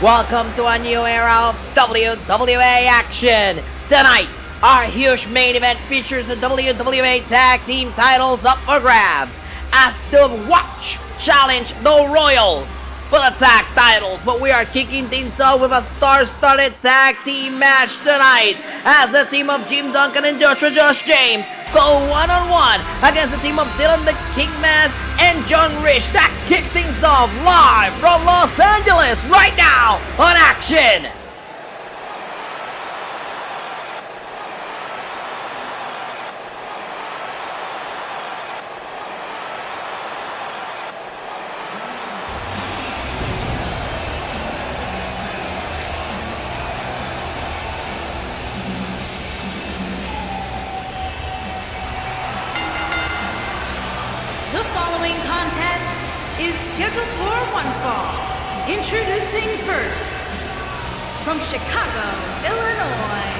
Welcome to a new era of WWA Action. Tonight, our huge main event features the WWA Tag Team titles up for grabs as the Watch challenge the Royals for the tag titles. But we are kicking things off with a star-studded tag team match tonight as the team of Jim Duncan and Josh James go one-on-one against the team of Dylan the King Mass and John Rich. That kicks things off live from Los Angeles right now on Action. The following contest is scheduled for one fall. Introducing first, from Chicago, Illinois,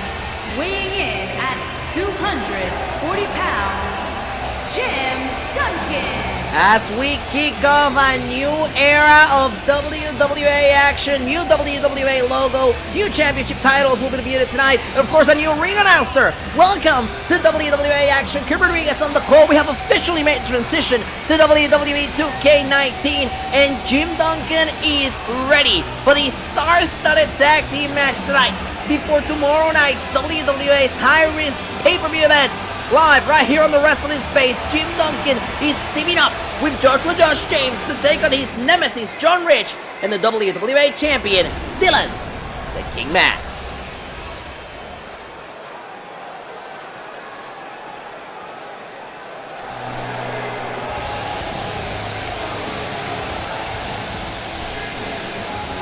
weighing in at 240 pounds, Jim Duncan. As we kick off a new era of WWA Action, new WWA logo, new championship titles will be reviewed tonight. And of course, a new ring announcer. Welcome to WWA Action. Kim Rodriguez on the call. We have officially made transition to WWE 2K19, and Jim Duncan is ready for the star-studded tag team match tonight before tomorrow night's WWA's high-risk pay-per-view event. Live right here on the Wrestling Space, Jim Duncan is teaming up with Josh James to take on his nemesis, John Rich, and the WWA champion, Dylan the King Mass.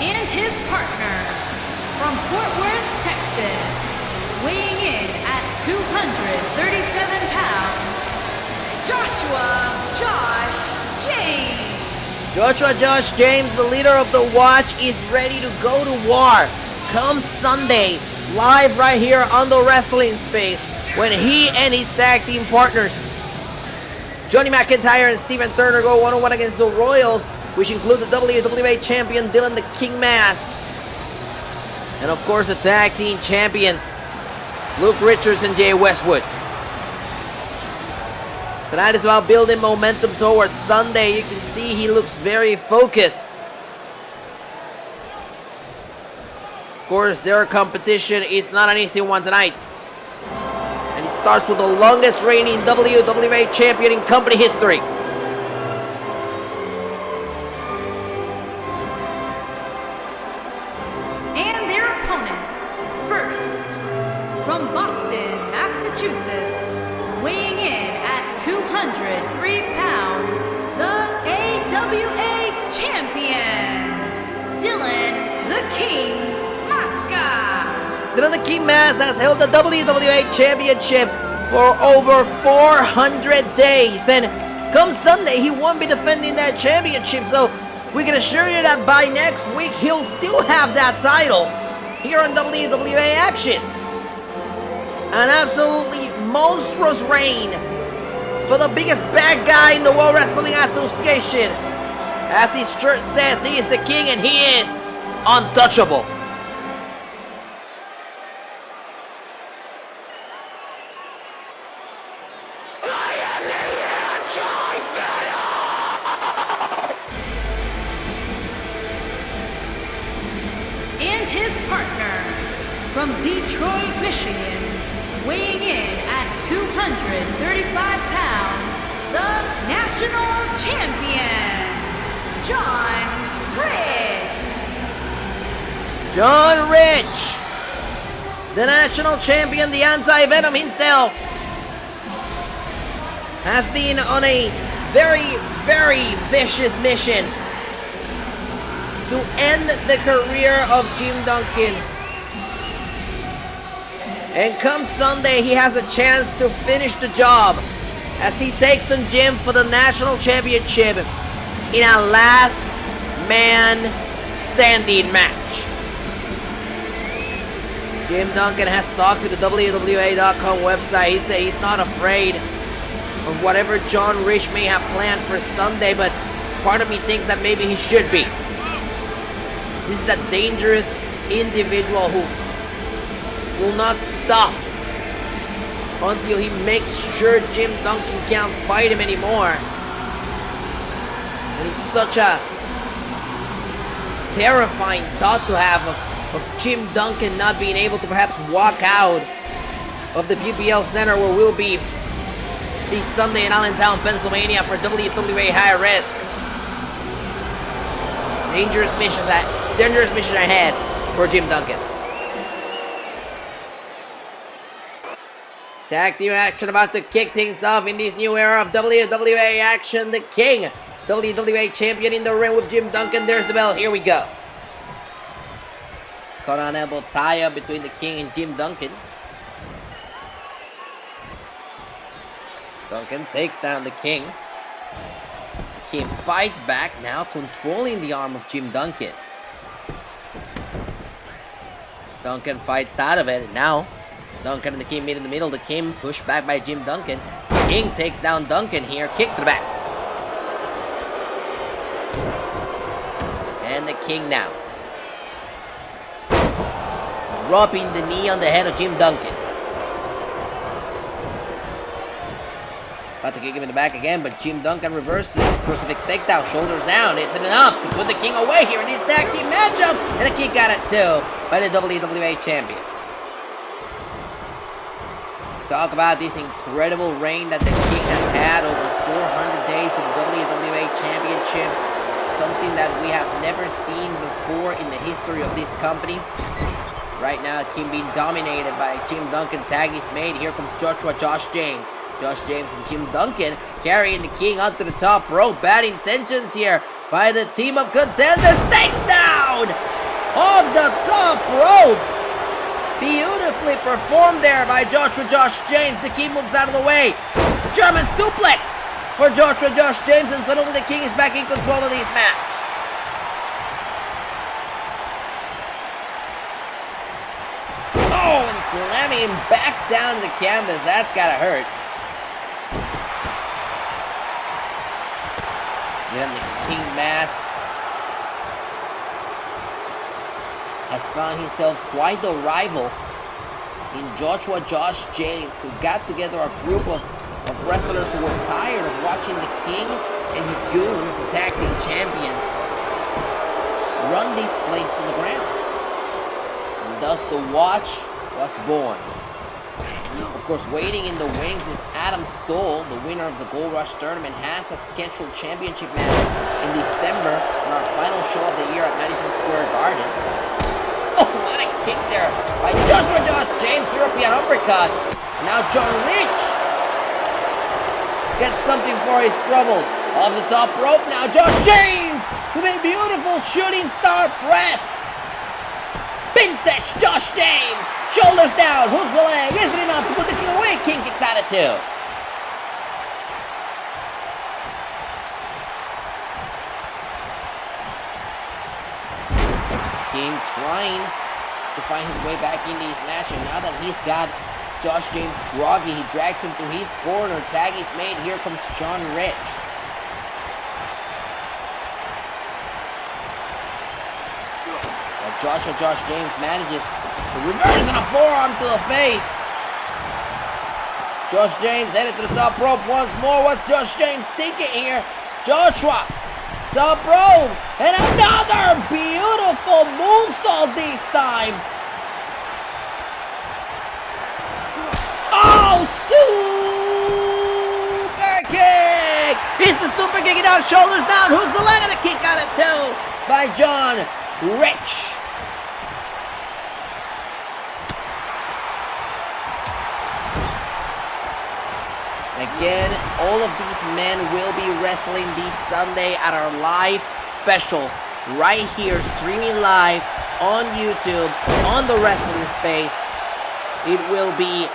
And his partner, from Fort Worth, Texas, weighing in at 237 pounds, Josh James, the leader of the Watch, is ready to go to war come Sunday, live right here on the Wrestling Space, when he and his tag team partners, Johnny McIntyre and Steven Turner, go one-on-one against the Royals, which include the WWA champion Dylan the King Mass, and of course the tag team champions Luke Richards and Jay Westwood. Tonight is about building momentum towards Sunday. You can see he looks very focused. Of course, their competition is not an easy one tonight. And it starts with the longest reigning WWA champion in company history. And their opponents, first, from Boston, Massachusetts, weighing in at 203 pounds, the AWA champion, Dylan the King Maska. Dylan the King Mass has held the WWA championship for over 400 days, and come Sunday he won't be defending that championship, so we can assure you that by next week he'll still have that title here on WWA Action. An absolutely monstrous reign for the biggest bad guy in the World Wrestling Association. As his shirt says, he is the king and he is untouchable. And his partner, from Detroit, Michigan, weighing in at 235 pounds, the national champion, John Rich. John Rich, the national champion, the anti-Venom himself, has been on a very, very vicious mission to end the career of Jim Duncan. And come Sunday, he has a chance to finish the job as he takes on Jim for the national championship in a last man standing match. Jim Duncan has talked to the WWA.com website. He said he's not afraid of whatever John Rich may have planned for Sunday, but part of me thinks that maybe he should be. This is a dangerous individual who will not stop until he makes sure Jim Duncan can't fight him anymore. And it's such a terrifying thought to have of Jim Duncan not being able to perhaps walk out of the PPL Center where we'll be this Sunday in Allentown, Pennsylvania for WWA High Risk. Dangerous mission ahead for Jim Duncan. Tag team action about to kick things off in this new era of WWA Action. The King, WWA Champion in the ring with Jim Duncan. There's the bell. Here we go. Caught on elbow tie-up between the King and Jim Duncan. Duncan takes down the King. The King fights back, now controlling the arm of Jim Duncan. Duncan fights out of it. Now, Duncan and the King meet in the middle. The King pushed back by Jim Duncan. The King takes down Duncan here. Kick to the back. And the King now dropping the knee on the head of Jim Duncan. About to kick him in the back again, but Jim Duncan reverses. Crucifix takedown, shoulders down. Isn't enough to put the King away here in this tag team matchup. And the King got it too by the WWA Champion. Talk about this incredible reign that the King has had over 400 days of the WWA Championship. Something that we have never seen before in the history of this company. Right now, King being dominated by Jim Duncan. Tag is made. Here comes Josh James. Josh James and Jim Duncan carrying the King onto the top rope. Bad intentions here by the team of contenders. Takedown off the top rope. Beautifully performed there by Josh James. The King moves out of the way. German suplex for Josh James, and suddenly the King is back in control of this match. Oh, and slamming him back down the canvas. That's gotta hurt. Then the King mask has found himself quite a rival in Josh James, who got together a group of wrestlers who were tired of watching the King and his goons, the tag team champions, run this place to the ground. And thus the Watch was born. Of course, waiting in the wings is Adam Soul, the winner of the Gold Rush Tournament, has a scheduled championship match in December on our final show of the year at Madison Square Garden. Oh, what a kick there by Josh James, European uppercut. Now John Rich gets something for his troubles. Off the top rope now, Josh James with a beautiful shooting star press. Vintage Josh James, shoulders down, hooks the leg, isn't enough to put the King away. King kicks out at two. King trying to find his way back in this match, and now that he's got Josh James groggy, he drags him to his corner. Tag is made. Here comes John Rich. Well, Josh James manages to reverse and a forearm to the face. Josh James headed to the top rope once more. What's Josh James thinking here? Joshua, top rope, and another beautiful moonsault this time. Oh, super kick! He's the super kick, down, shoulders down, hooks the leg, and a kick out at two by John Rich. Again, all of these men will be wrestling this Sunday at our live special right here, streaming live on YouTube, on the Wrestling Space. It will be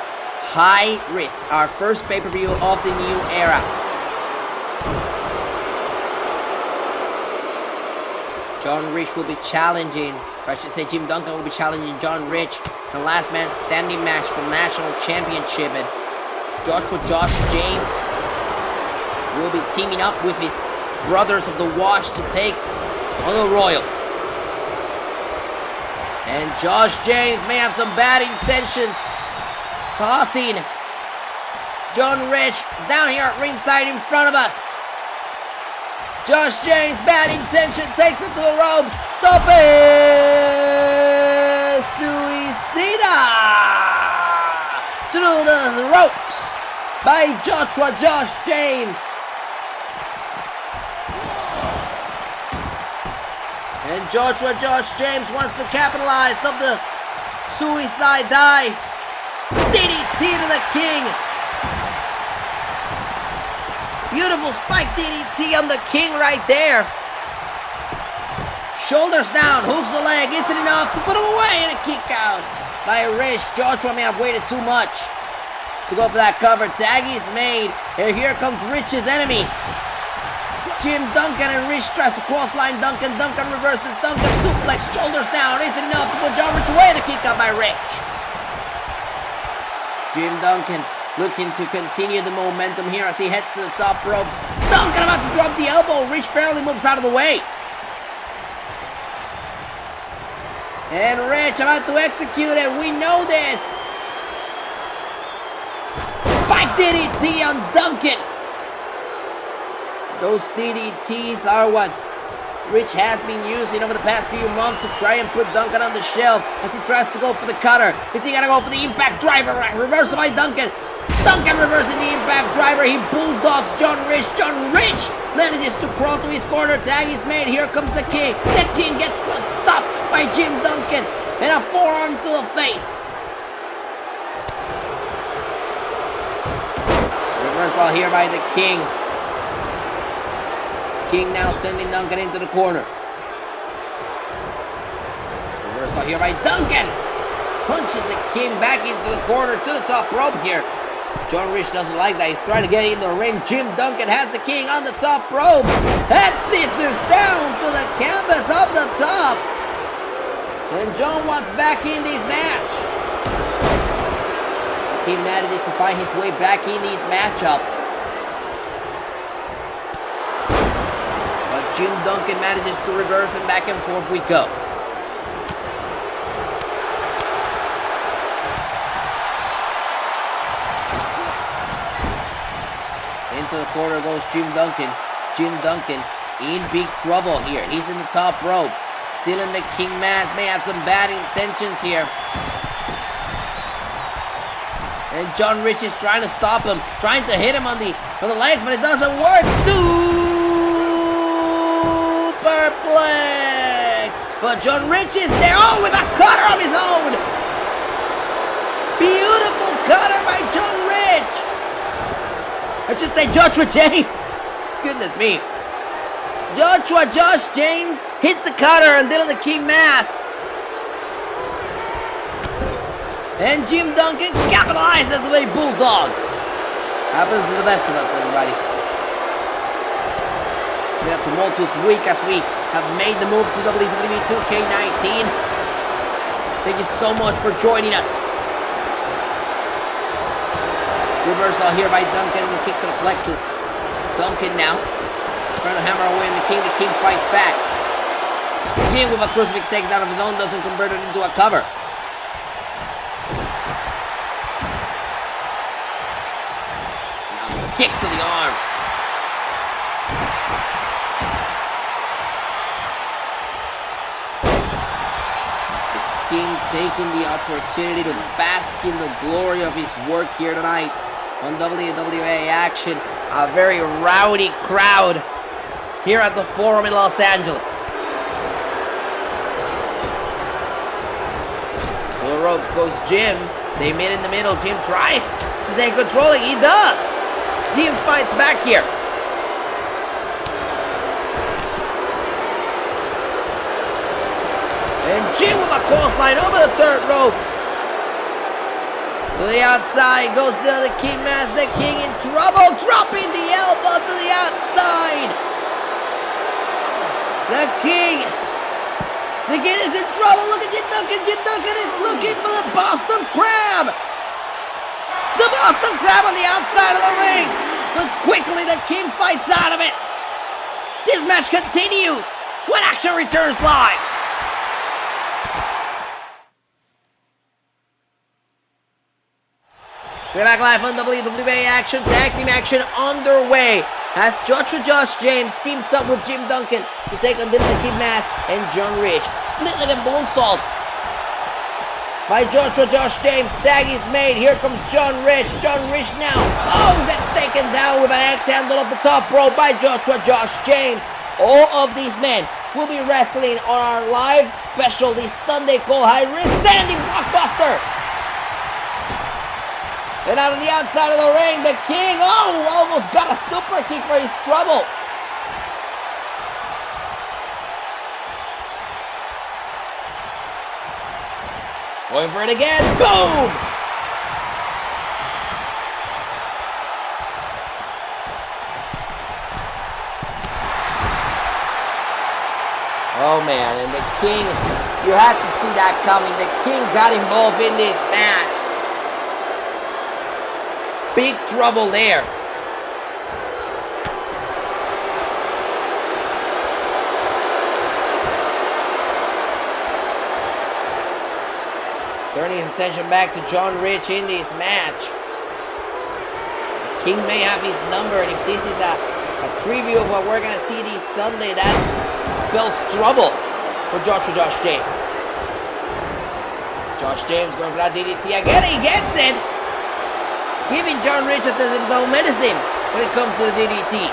High Risk, our first pay-per-view of the new era. John Rich will be challenging, or I should say Jim Duncan will be challenging John Rich in the last man standing match for National Championship. And Josh James will be teaming up with his brothers of the Watch to take on the Royals. And Josh James may have some bad intentions. Tossing John Rich down here at ringside in front of us. Josh James, bad intention, takes it to the ropes. Tope Suicida through the ropes by Josh James. And Josh James wants to capitalize on the suicide dive. DDT to the King. Beautiful spike DDT on the King right there. Shoulders down, hooks the leg, isn't enough to put him away, and a kick out by Rich. Joshua may have waited too much to go for that cover. Tag is made, and here comes Rich's enemy. Jim Duncan, and Rich tries to crossline Duncan. Duncan reverses, Duncan suplex, shoulders down, isn't enough to put John Rich away, and a kick out by Rich. Jim Duncan looking to continue the momentum here as he heads to the top rope. Duncan about to drop the elbow. Rich barely moves out of the way. And Rich about to execute it. We know this. Spike DDT on Duncan. Those DDTs are what Rich has been using over the past few months to try and put Duncan on the shelf as he tries to go for the cutter. Is he gonna go for the impact driver? Reversal by Duncan. Duncan reversing the impact driver. He bulldogs John Rich. John Rich manages to crawl to his corner. Tag is made. Here comes the King. The King gets stopped by Jim Duncan. And a forearm to the face. Reversal here by the King. King now sending Duncan into the corner. Reversal here by Duncan. Punches the King back into the corner to the top rope here. John Rich doesn't like that. He's trying to get in the ring. Jim Duncan has the King on the top rope. Head scissors down to the canvas of the top. And John wants back in this match. The King manages to find his way back in this matchup. But Jim Duncan manages to reverse, and back and forth we go. Into the corner goes Jim Duncan. Jim Duncan in big trouble here. He's in the top rope. Still in the King mask. May have some bad intentions here. And John Rich is trying to stop him. Trying to hit him on the legs, but it doesn't work. Superplex. But John Rich is there. Oh, with a cutter of his own. Beautiful cutter by John Rich. I should say Joshua James. Goodness me. Josh James hits the cutter and then the King mask. And Jim Duncan capitalizes with a bulldog. Happens to the best of us, everybody. We have a tumultuous week as we have made the move to WWE 2K19. Thank you so much for joining us. Reversal here by Duncan and kick to the plexus. Duncan now trying to hammer away on the King. The King fights back. The King with a crucifix takedown of his own doesn't convert it into a cover. Now kick to the arm. The King taking the opportunity to bask in the glory of his work here tonight on WWA Action. A very rowdy crowd here at the Forum in Los Angeles. To the ropes goes Jim. They meet in the middle. Jim tries to take control. He does. Jim fights back here. And Jim with a clothesline over the third rope. To the outside goes the King mask. The King in trouble. Dropping the elbow to the outside. The King is in trouble. Look at Jim Duncan. Jim Duncan is looking for the Boston Crab. The Boston Crab on the outside of the ring. But quickly the King fights out of it. This match continues when Action returns live. We're back live on WWA Action. Tag team action underway as Josh James teams up with Jim Duncan to take on Vincent Kid Mass and John Rich. Split like a moonsault by Josh James. Tag is made. Here comes John Rich. John Rich now. Oh, that's taken down with an axe handle off the top rope by Josh James. All of these men will be wrestling on our live special this Sunday called High Risk Standing Blockbuster. And out on the outside of the ring, the King, almost got a super kick for his trouble. Going for it again, boom! Oh man, and the King, you had to see that coming. The King got involved in this match. Big trouble there. Turning his attention back to John Rich in this match. The King may have his number, and if this is a preview of what we're going to see this Sunday, that spells trouble for Josh James. Josh James going for that DDT again. He gets it. Giving John Richardson his own medicine when it comes to the DDT.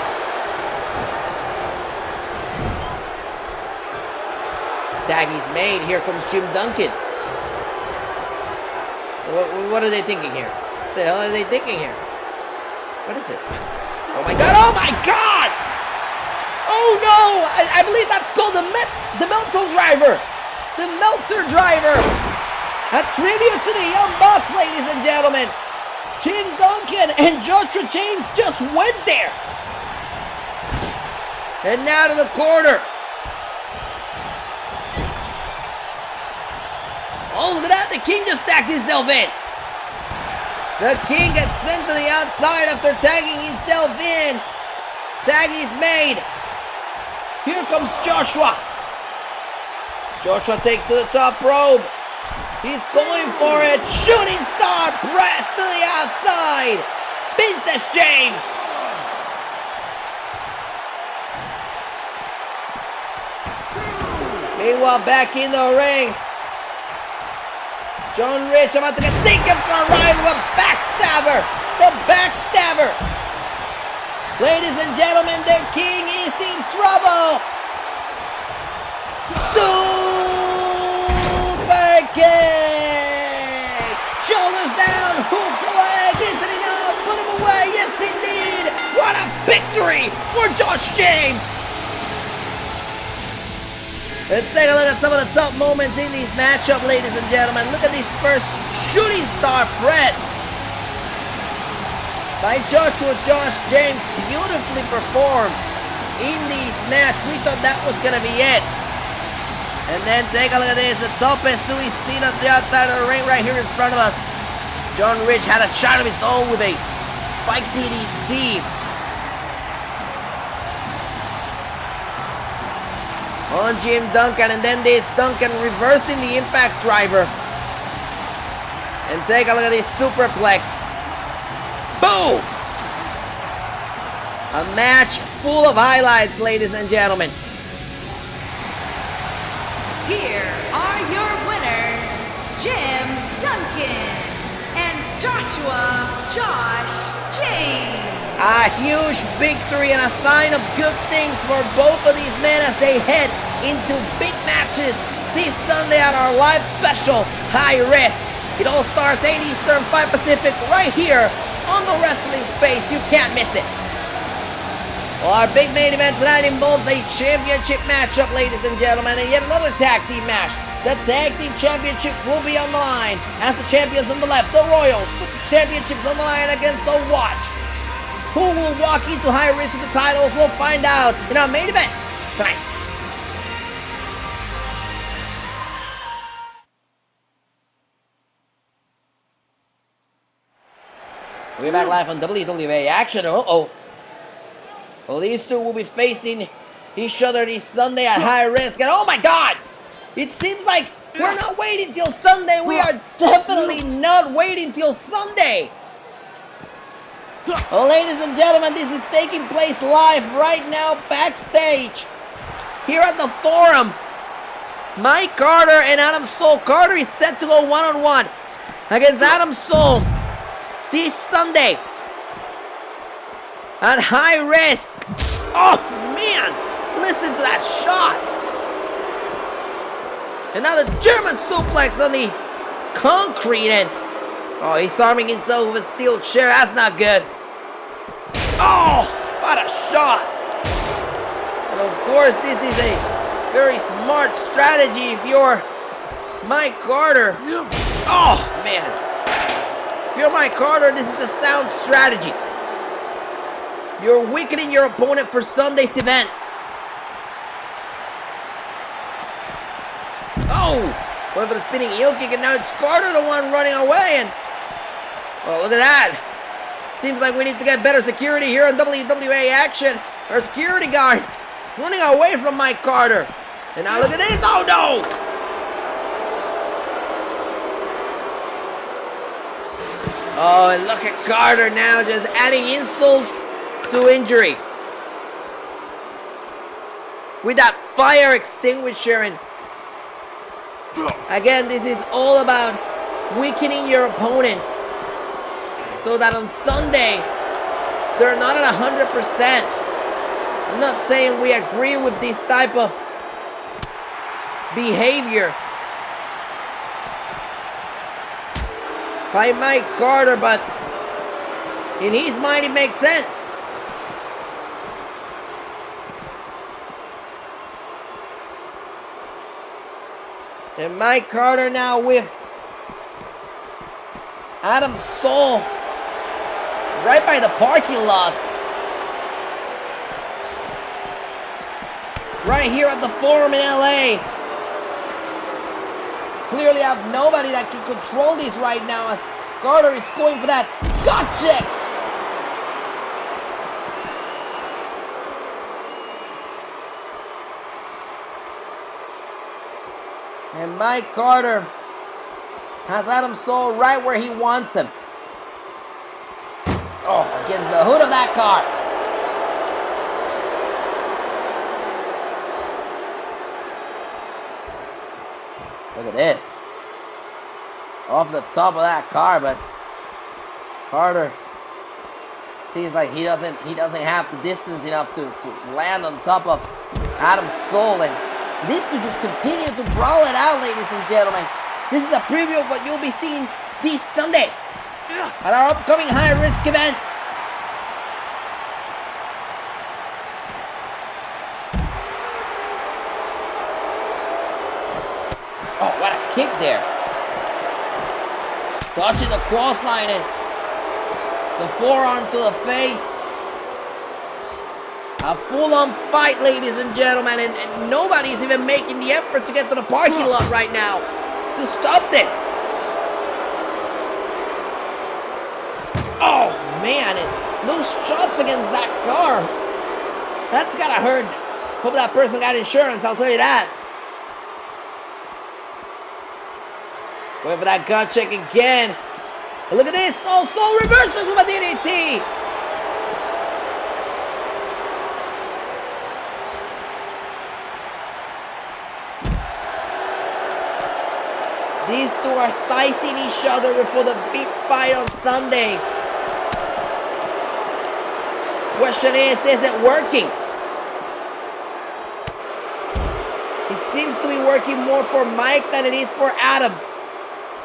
Tag is made. Here comes Jim Duncan. What are they thinking here? What the hell are they thinking here? What is it? Oh my god! Oh my god! Oh no! I believe that's called the Meltzer driver. The Meltzer driver. A tribute to the Young Bucks, ladies and gentlemen. Jim Duncan and Joshua James just went there. And now to the corner. Oh, look at that. The King just tagged himself in. The King gets sent to the outside after tagging himself in. Tag is made. Here comes Joshua. Joshua takes to the top rope. He's going for it. Shooting star press to the outside. Vintage James. Meanwhile, back in the ring, John Rich about to get taken for a ride with a backstabber. The backstabber. Ladies and gentlemen, the King is in trouble. Super kick! Shoulders down, hooks the leg, isn't enough, put him away, yes indeed! What a victory for Josh James! Let's take a look at some of the top moments in this matchup, ladies and gentlemen. Look at this first shooting star press by Josh James, beautifully performed in this match. We thought that was going to be it. And then take a look at this, the toughest we've seen on the outside of the ring right here in front of us. John Rich had a shot of his own with a spike DDT. On Jim Duncan, and then this Duncan reversing the impact driver. And take a look at this superplex. Boom! A match full of highlights, ladies and gentlemen. Here are your winners, Jim Duncan and Joshua Josh James. A huge victory and a sign of good things for both of these men as they head into big matches this Sunday at our live special, High Risk. It all starts 8 Eastern, 5 Pacific, right here on the Wrestling Space. You can't miss it. Well, our big main event tonight involves a championship matchup, ladies and gentlemen, and yet another tag team match. The tag team championship will be on the line as the champions on the left, the Royals, put the championships on the line against the Watch. Who will walk into High Risk with the titles? We'll find out in our main event tonight. We're back live on WWA Action. Uh-oh. Well, these two will be facing each other this Sunday at High Risk. And oh my God! It seems like we're not waiting till Sunday. We are definitely not waiting till Sunday. Well, ladies and gentlemen, this is taking place live right now backstage here at the Forum. Mike Carter and Adam Soul. Carter is set to go one-on-one against Adam Soul this Sunday at high risk. Oh, man. Listen to that shot. And now the German suplex on the concrete. And oh, he's arming himself with a steel chair. That's not good. Oh, what a shot. And of course, this is a very smart strategy if you're Mike Carter. Oh, man. If you're Mike Carter, this is a sound strategy. You're weakening your opponent for Sunday's event. Oh, went for the spinning heel kick, and now it's Carter the one running away. And oh, look at that. Seems like we need to get better security here on WWA Action. Our security guards running away from Mike Carter. And now look at this. Oh, no. Oh, and look at Carter now just adding insult to injury with that fire extinguisher. And again, this is all about weakening your opponent so that on Sunday they're not at 100%. I'm not saying we agree with this type of behavior by Mike Carter, but in his mind it makes sense. And Mike Carter now with Adam Soul right by the parking lot. Right here at the Forum in LA. Clearly have nobody that can control this right now as Carter is going for that gotcha. And Mike Carter has Adam Soul right where he wants him. Oh, against the hood of that car. Look at this. Off the top of that car, but Carter seems like he doesn't have the distance enough to land on top of Adam Soul. And this to just continue to brawl it out, ladies and gentlemen. This is a preview of what you'll be seeing this Sunday at our upcoming high-risk event. Oh, what a kick there. Touching the cross line and the forearm to the face. A full-on fight, ladies and gentlemen, and nobody's even making the effort to get to the parking lot right now to stop this. Oh, man, and those shots against that car. That's gotta hurt. Hope that person got insurance, I'll tell you that. Going for that gut check again. And look at this. Also reverses with a DDT. These two are sizing each other before the big fight on Sunday. Question is it working? It seems to be working more for Mike than it is for Adam.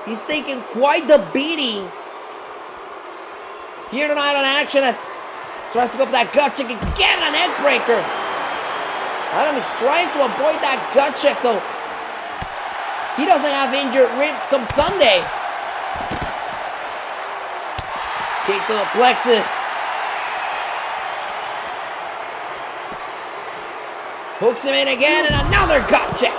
He's taking quite the beating here tonight on Action as tries to go for that gut check again, a neck breaker. Adam is trying to avoid that gut check so he doesn't have injured ribs come Sunday. Kick to the plexus. Hooks him in again and another gut check.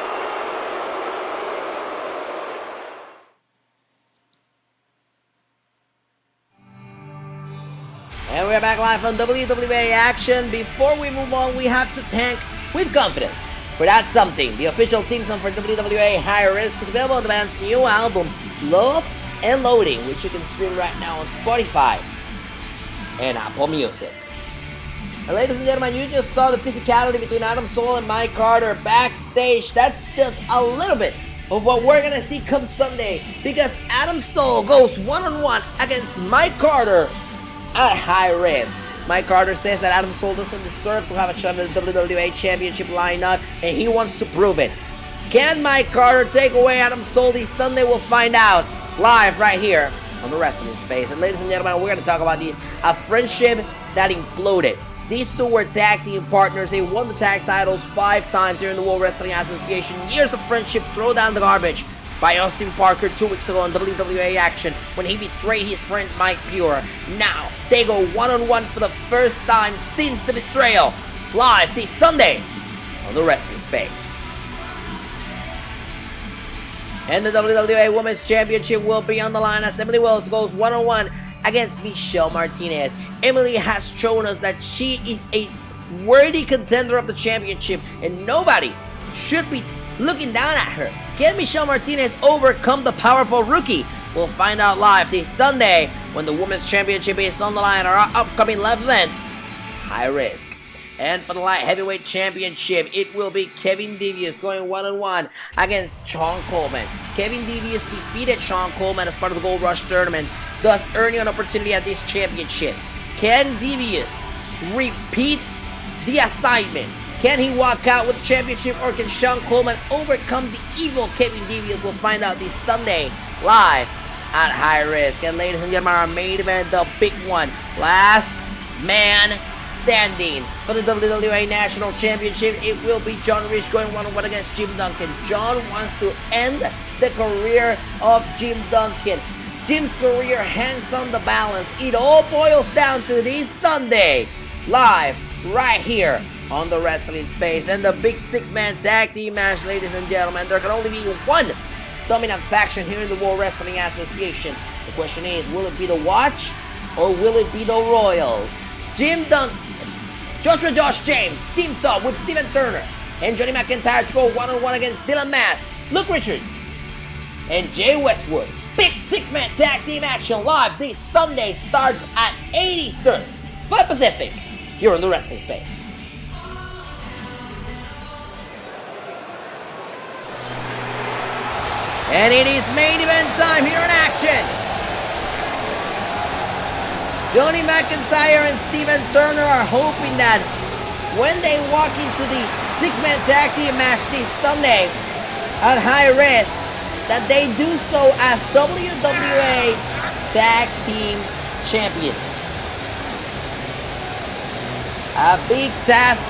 And we're back live on WWA Action. Before we move on, we have to thank With Confidence for That Something, the official theme song for WWA High Risk, is available on the band's new album, Love and Loading, which you can stream right now on Spotify. and Apple Music. And ladies and gentlemen, you just saw the physicality between Adam Cole and Mike Carter backstage. That's just a little bit of what we're gonna see come Sunday, because Adam Cole goes one-on-one against Mike Carter at high risk. Mike Carter says that Adam Cole doesn't deserve to have a shot at the WWA Championship lineup, and he wants to prove it. Can Mike Carter take away Adam Cole this Sunday? We'll find out live right here on the Wrestling Space. And ladies and gentlemen, we're going to talk about a friendship that imploded. These two were tag team partners. They won the tag titles 5 times here in the World Wrestling Association. Years of friendship thrown down the garbage by Austin Parker 2 weeks ago on WWA Action when he betrayed his friend Mike Pure. Now they go one-on-one for the first time since the betrayal, live this Sunday on the Wrestling Space. And the WWA Women's Championship will be on the line as Emily Wells goes one-on-one against Michelle Martinez. Emily has shown us that she is a worthy contender of the championship, and nobody should be looking down at her. Can Michelle Martinez overcome the powerful rookie? We'll find out live this Sunday when the Women's Championship is on the line, our upcoming live event, High Risk. And for the Light Heavyweight Championship, it will be Kevin Devious going one-on-one against Sean Coleman. Kevin Devious defeated Sean Coleman as part of the Gold Rush Tournament, thus earning an opportunity at this championship. Can Devious repeat the assignment? Can he walk out with the championship, or can Sean Coleman overcome the evil Kevin Devious? We'll find out this Sunday live at High Risk. And ladies and gentlemen, our main event, the big one, last man standing for the WWA National Championship. It will be John Rich going one-on-one against Jim Duncan. John wants to end the career of Jim Duncan. Jim's career hangs on the balance. It all boils down to this Sunday, live right here on the Wrestling Space. And the big 6-man tag team match, ladies and gentlemen. There can only be one dominant faction here in the World Wrestling Association. The question is, will it be the Watch or will it be the Royals? Jim Duncan, Josh James teams up with Steven Turner and Johnny McIntyre to go one-on-one against Dylan Mass, Luke Richards, and Jay Westwood. Big 6-man tag team action live this Sunday starts at 8 Eastern, 5 Pacific, here on the Wrestling Space. And it is main event time here in action. Johnny McIntyre and Steven Turner are hoping that when they walk into the 6-man tag team match this Sunday at High Risk, that they do so as WWA Tag Team Champions. A big task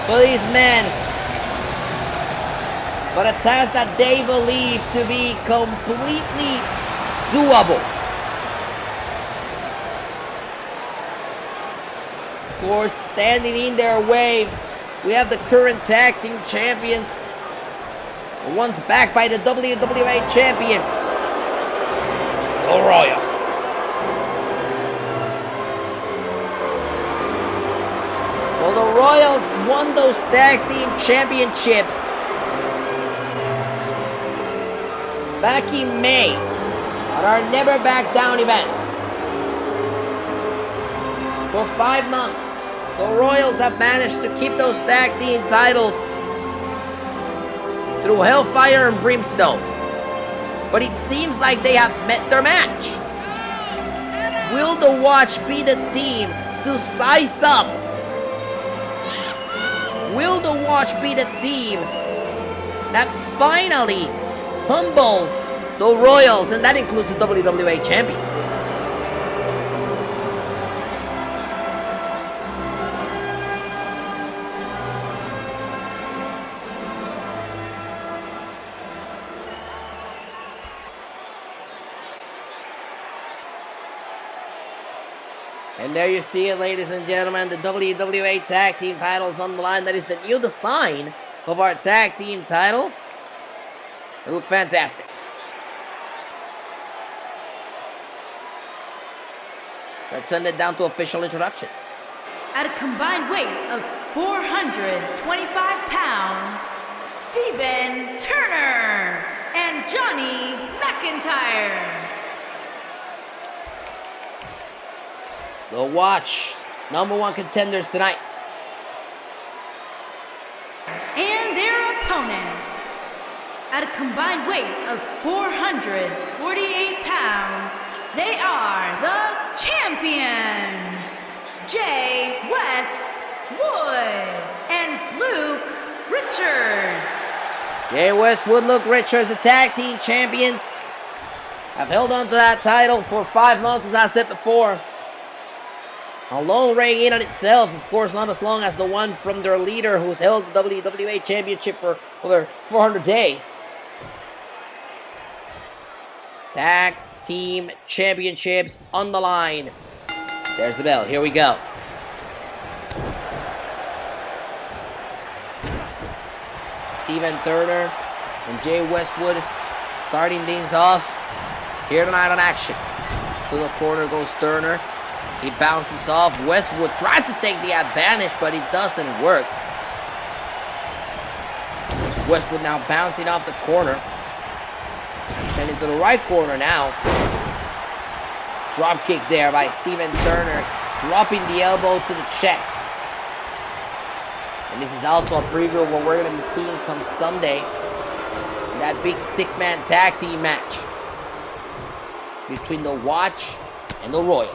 for these men, but a task that they believe to be completely doable. Of course, standing in their way, we have the current tag team champions, once backed by the WWA champion, the Royals. Well, the Royals won those tag team championships back in May at our Never Back Down event. For 5 months, the Royals have managed to keep those tag team titles through Hellfire and Brimstone. But it seems like they have met their match. Will the Watch be the team to size up? Will the Watch be the team that finally humbles the Royals, and that includes the WWA champion? And there you see it, ladies and gentlemen, the WWA Tag Team titles on the line. That is the new design of our Tag Team titles. They look fantastic. Let's send it down to official introductions. At a combined weight of 425 pounds, Steven Turner and Johnny McIntyre. The Watch, #1 contenders tonight. And their opponents, at a combined weight of 448 pounds, they are the champions, Jay Westwood and Luke Richards. Jay Westwood, Luke Richards, the tag team champions, have held on to that title for 5 months, as I said before. A long reign in on itself, of course, not as long as the one from their leader who's held the WWA Championship for over 400 days. Tag Team Championships on the line. There's the bell. Here we go. Steven Turner and Jay Westwood starting things off here tonight on Action. To the corner goes Turner. He bounces off. Westwood tries to take the advantage, but it doesn't work. Westwood now bouncing off the corner. And into the right corner now. Drop kick there by Steven Turner, dropping the elbow to the chest. And this is also a preview of what we're going to be seeing come Sunday. That big 6-man tag team match between the Watch and the Royals.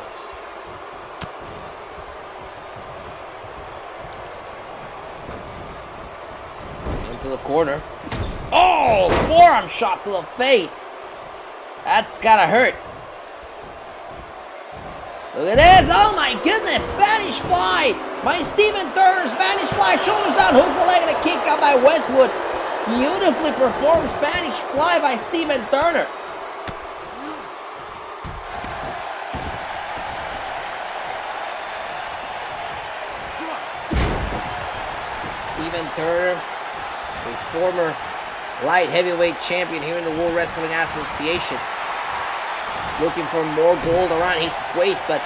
Into the corner. Oh, forearm shot to the face. That's gotta hurt. Look at this. Oh my goodness. Spanish fly by Steven Turner. Spanish fly. Shoulders down. Hooks the leg and a kick out by Westwood. Beautifully performed Spanish fly by Steven Turner. Steven Turner, a former light heavyweight champion here in the World Wrestling Association. Looking for more gold around his waist, but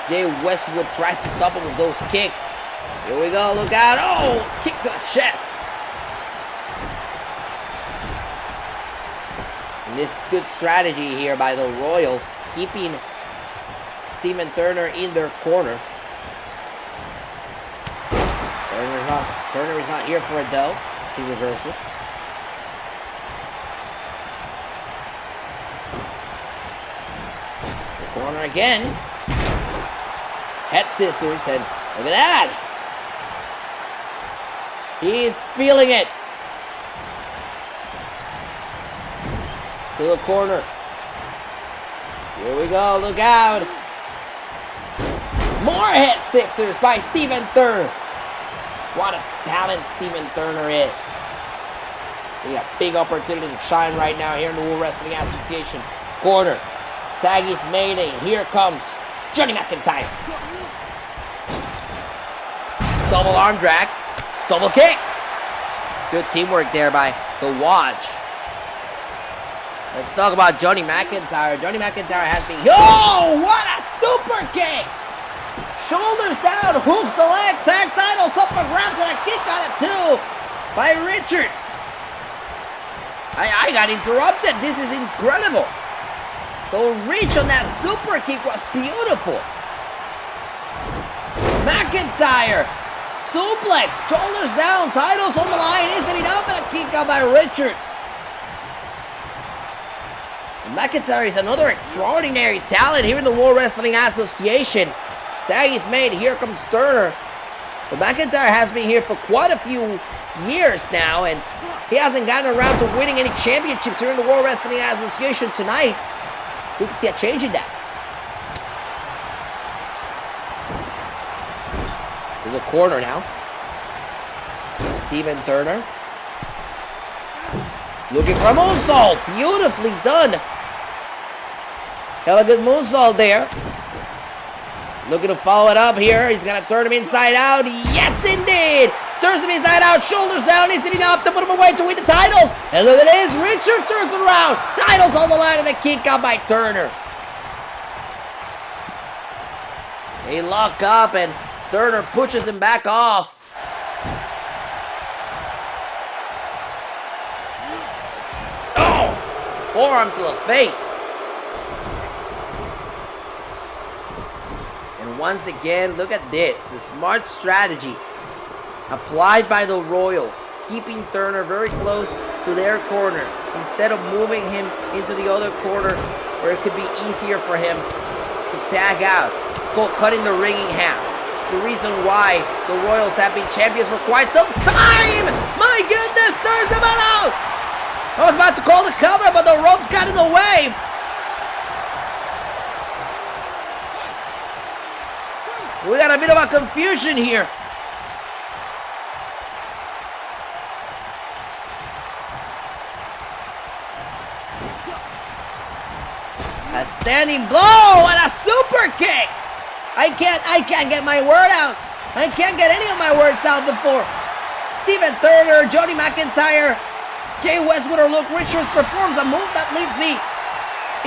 Jay Westwood tries to stop him with those kicks. Here we go, look out. Oh, kick to the chest. And this is good strategy here by the Royals, keeping Steven Turner in their corner. Turner is not here for a dough. He reverses. The corner again. Head scissors, and look at that. He's feeling it. To the corner. Here we go, look out. More head scissors by Steven Turner. What a talent Steven Turner is. He got a big opportunity to shine right now here in the World Wrestling Association. Corner. Tag is made, and here comes Johnny McIntyre. Double arm drag. Double kick. Good teamwork there by the Watch. Let's talk about Johnny McIntyre. Johnny McIntyre has been... Oh, what a super kick! Shoulders down, hooks the leg, tag titles up and grabs and a kick on it too by Richards. I got interrupted. This is incredible. The reach on that super kick was beautiful. McIntyre, suplex, shoulders down, titles on the line, isn't enough, and a kick out by Richards. McIntyre is another extraordinary talent here in the World Wrestling Association. Tag is made. Here comes Turner. But McIntyre has been here for quite a few years now, and he hasn't gotten around to winning any championships here in the World Wrestling Association tonight. We can see a change in that. To the corner now. Steven Turner. Looking for a moonsault. Beautifully done. Hell, a good moonsault there. Looking to follow it up here. He's going to turn him inside out. Yes, indeed. Turns him inside out. Shoulders down. Isn't enough to put him away to win the titles. And look at this. Richard turns it around. Titles on the line and a kick out by Turner. They lock up and Turner pushes him back off. Oh! Forearm to the face. And once again, look at this. The smart strategy applied by the Royals, keeping Turner very close to their corner instead of moving him into the other corner where it could be easier for him to tag out. It's called cutting the ring in half. It's the reason why the Royals have been champions for quite some time. My goodness, Turner's about out. I was about to call the cover, but the ropes got in the way. We got a bit of a confusion here. A standing blow and a super kick. I can't get my word out. I can't get any of my words out before Steven Turner, Johnny McIntyre, Jay Westwood, or Luke Richards performs a move that leaves me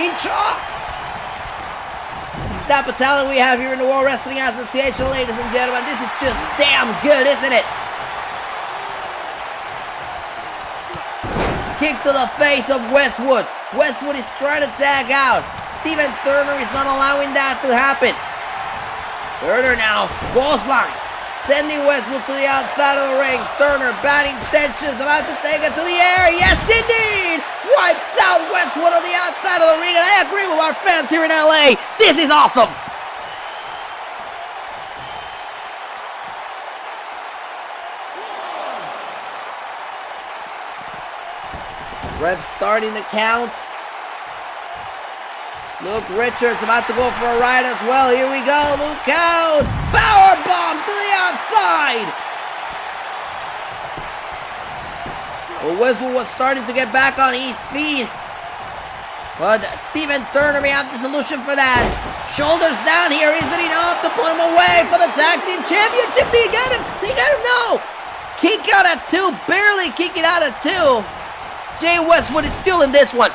in shock. The type of talent we have here in the World Wrestling Association, ladies and gentlemen. This is just damn good, isn't it? Kick to the face of Westwood. Westwood is trying to tag out. Steven Turner is not allowing that to happen. Turner now, goes line, sending Westwood to the outside of the ring. Turner, bad intentions, about to take it to the air. Yes, indeed! Wipes out Westwood on the outside of the ring, and I agree with our fans here in LA. This is awesome! Ref starting the count. Luke Richards about to go for a ride as well. Here we go. Luke out. Power bomb to the outside. Well, Westwood was starting to get back on his feet, but Steven Turner may have the solution for that. Shoulders down here. Is it enough to put him away for the tag team championship? He got him. He got him. No. Kick out at 2. Barely kicking out at 2. Jay Westwood is still in this one.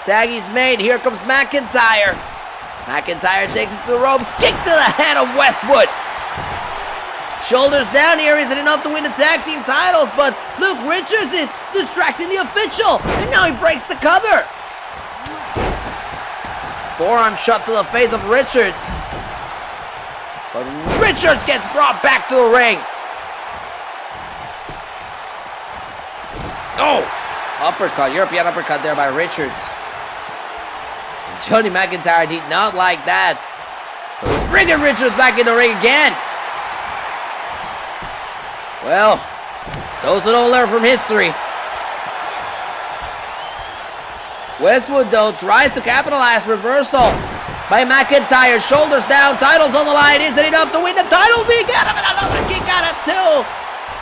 Tag is made. Here comes McIntyre. McIntyre takes it to the ropes. Kick to the head of Westwood. Shoulders down here. Isn't enough to win the tag team titles, but Luke Richards is distracting the official. And now he breaks the cover. Forearm shot to the face of Richards. But Richards gets brought back to the ring. Oh! Uppercut. European uppercut there by Richards. Johnny McIntyre did not like that. But he's bringing Richards back in the ring again. Well, those who don't learn from history. Westwood, though, tries to capitalize. Reversal by McIntyre. Shoulders down. Titles on the line. Is it enough to win the titles? He got him, and another kick out of 2.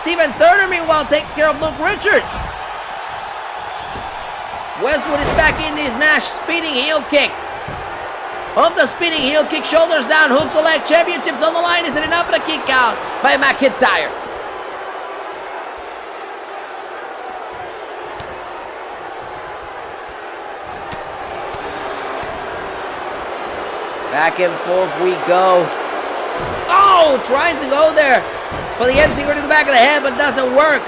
Steven Turner, meanwhile, takes care of Luke Richards. Westwood is back in this match. Spinning heel kick. Off the spinning heel kick. Shoulders down. Hook the leg. Championships on the line. Is it enough for the kick out by McIntyre? Back and forth we go. Oh, trying to go there for the MC to the back of the head, but doesn't work.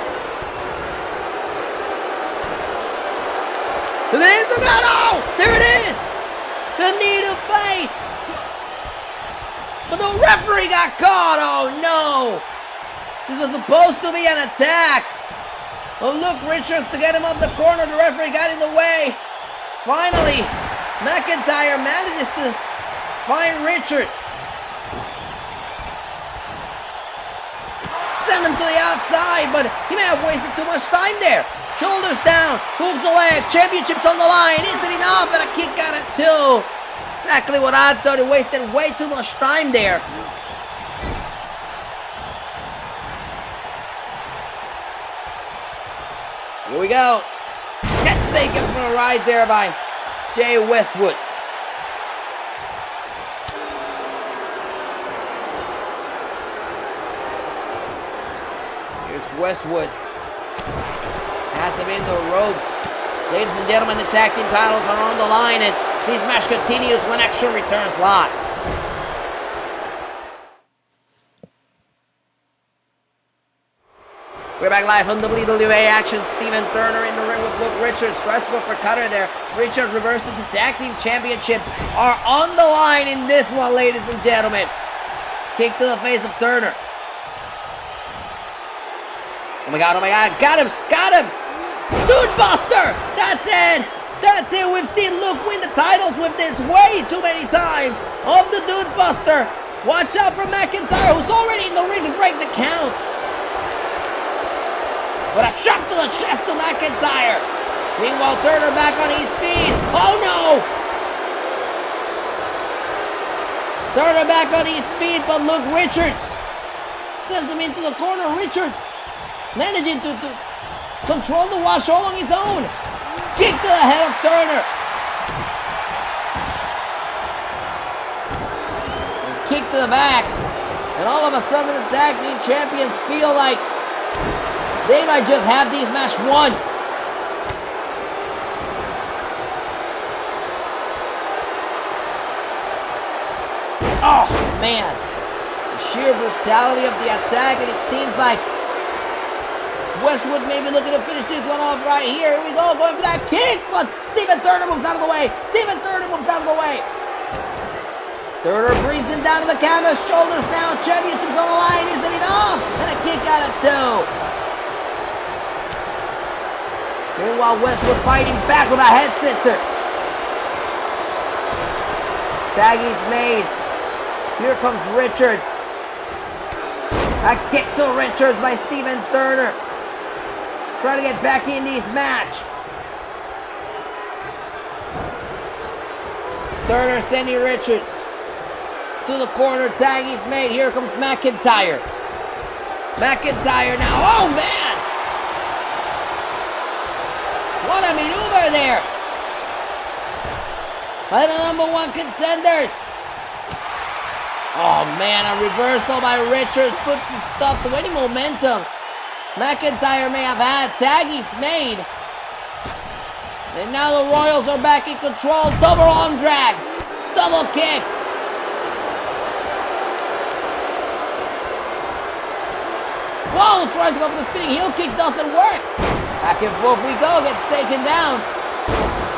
There's the oh, there it is! The knee to face! But the referee got caught! Oh no! This was supposed to be an attack. Well, Luke Richards to get him off the corner. The referee got in the way. Finally, McIntyre manages to find Richards. Send him to the outside, but he may have wasted too much time there. Shoulders down, hooks the leg, championships on the line. Is it enough? And a kick out at 2. Exactly what I thought. He wasted way too much time there. Here we go. Gets taken for a ride there by Jay Westwood. Here's Westwood. Has him in the ropes. Ladies and gentlemen, the tag team titles are on the line, and this match continues when Action returns live. We're back live on WWA Action. Steven Turner in the ring with Luke Richards. Stressful for cutter there. Richards reverses the tag team championships are on the line in this one, ladies and gentlemen. Kick to the face of Turner. Oh my god, got him! Dude Buster! That's it, we've seen Luke win the titles with this way too many times of the Dude Buster. Watch out for McIntyre, who's already in the ring to break the count. But a shot to the chest to McIntyre. Meanwhile, Turner back on his feet. Oh no! Turner back on his feet, but Luke Richards sends him into the corner. Richards managing to control the wash all on his own. Kick to the head of Turner. And kick to the back. And all of a sudden the tag team champions feel like they might just have these match won. Oh man. The sheer brutality of the attack, and it seems like Westwood may be looking to finish this one off right here. Here we go, going for that kick, but Steven Turner moves out of the way. Turner brings him down to the canvas, shoulders down, championship's on the line, isn't enough? And a kick out of two. Meanwhile, Westwood fighting back with a head scissor. Tag is made. Here comes Richards. A kick to Richards by Steven Turner. Trying to get back in this match. Turner sending Richards to the corner. Tag is made. Here comes McIntyre. McIntyre now. Oh man! What a maneuver there by the #1 contenders. Oh man, a reversal by Richards puts his stop to any momentum McIntyre may have had. Tag is made. And now the Royals are back in control. Double arm drag. Double kick. Whoa, trying to go for the spinning heel kick, doesn't work. Back and forth we go, gets taken down.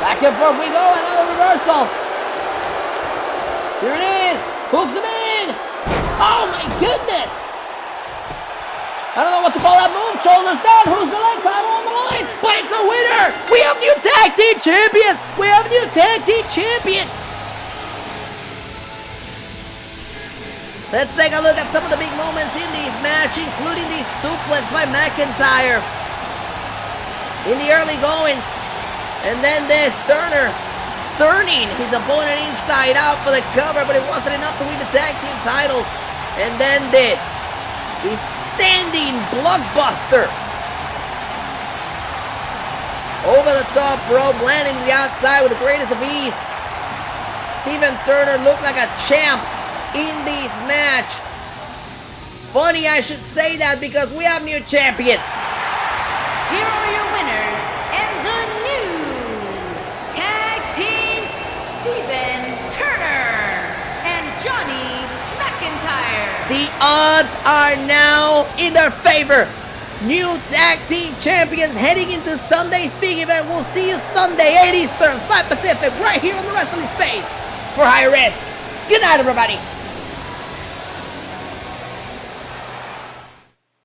Back and forth we go, another reversal. Here it is. Hooks him in. Oh my goodness. I don't know what to call that move. Shoulders down. Who's the leg title on the line? But it's a winner. We have new tag team champions. Let's take a look at some of the big moments in this match, including the suplex by McIntyre in the early goings. And then this Turner turning his opponent inside out for the cover, but it wasn't enough to win the tag team titles. And then this standing blockbuster over the top rope, landing the outside with the greatest of ease. Steven Turner looked like a champ in this match. Funny I should say that because we have new champions. Here are your winners and the new tag team, Steven Turner and Johnny McIntyre. The odds are now in their favor. New tag team champions heading into Sunday's big event. We'll see you Sunday, 8 Eastern, 5 Pacific, right here on the Wrestling Space for High Risk. Good night, everybody.